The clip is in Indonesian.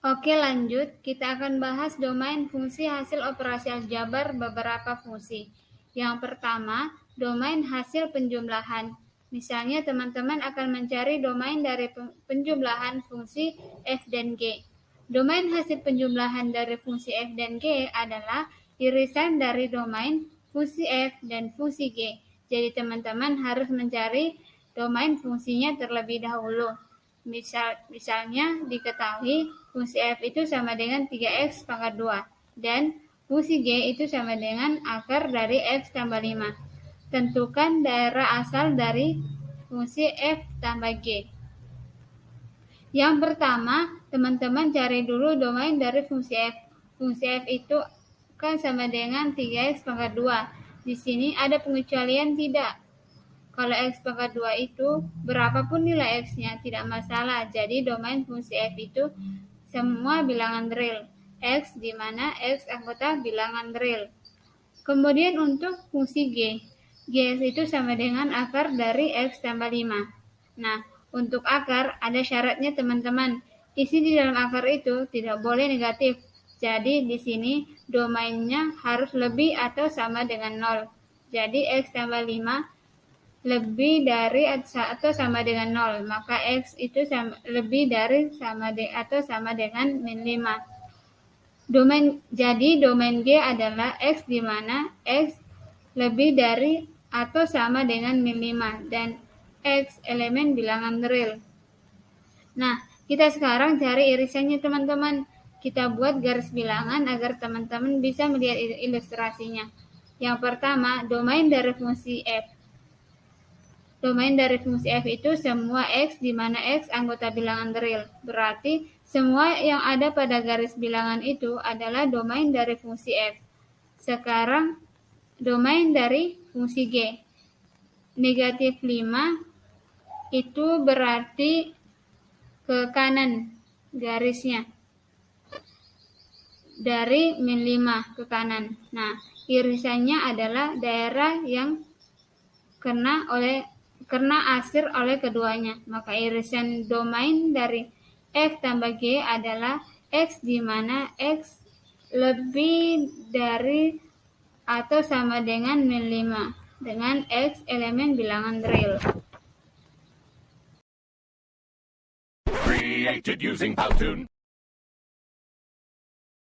Oke, lanjut. Kita akan bahas domain fungsi hasil operasi aljabar beberapa fungsi. Yang pertama, domain hasil penjumlahan. Misalnya, teman-teman akan mencari domain dari penjumlahan fungsi f dan g. Domain hasil penjumlahan dari fungsi f dan g adalah irisan dari domain fungsi f dan fungsi g. Jadi, teman-teman harus mencari domain fungsinya terlebih dahulu. Misalnya diketahui fungsi f itu sama dengan 3x pangkat 2 dan fungsi g itu sama dengan akar dari x tambah 5. Tentukan daerah asal dari fungsi f tambah g. Yang pertama, teman-teman cari dulu domain dari fungsi f. Fungsi f itu kan sama dengan 3x pangkat 2. Di sini ada pengecualian tidak? Kalau x pangkat 2 itu berapapun nilai x-nya tidak masalah. Jadi domain fungsi f itu semua bilangan real. X di mana x anggota bilangan real. Kemudian untuk fungsi g. G itu sama dengan akar dari x tambah 5. Nah, untuk akar ada syaratnya teman-teman. Isi di dalam akar itu tidak boleh negatif. Jadi di sini domainnya harus lebih atau sama dengan 0. Jadi x tambah 5 lebih dari atau sama dengan 0, maka x itu lebih dari atau sama dengan min 5. Jadi domain G adalah x di mana x lebih dari atau sama dengan min 5 dan x elemen bilangan real. Nah, kita sekarang cari irisannya teman-teman. Kita buat garis bilangan agar teman-teman bisa melihat ilustrasinya. Yang pertama, domain dari fungsi f. Domain dari fungsi f itu semua x di mana x anggota bilangan real. Berarti semua yang ada pada garis bilangan itu adalah domain dari fungsi f. Sekarang domain dari fungsi g. Negatif 5 itu berarti ke kanan garisnya. Dari min 5 ke kanan. Nah, irisannya adalah daerah yang kena asir oleh keduanya, maka irisan domain dari f tambah g adalah x di mana x lebih dari atau sama dengan min 5 dengan x elemen bilangan real. Created using Powtoon.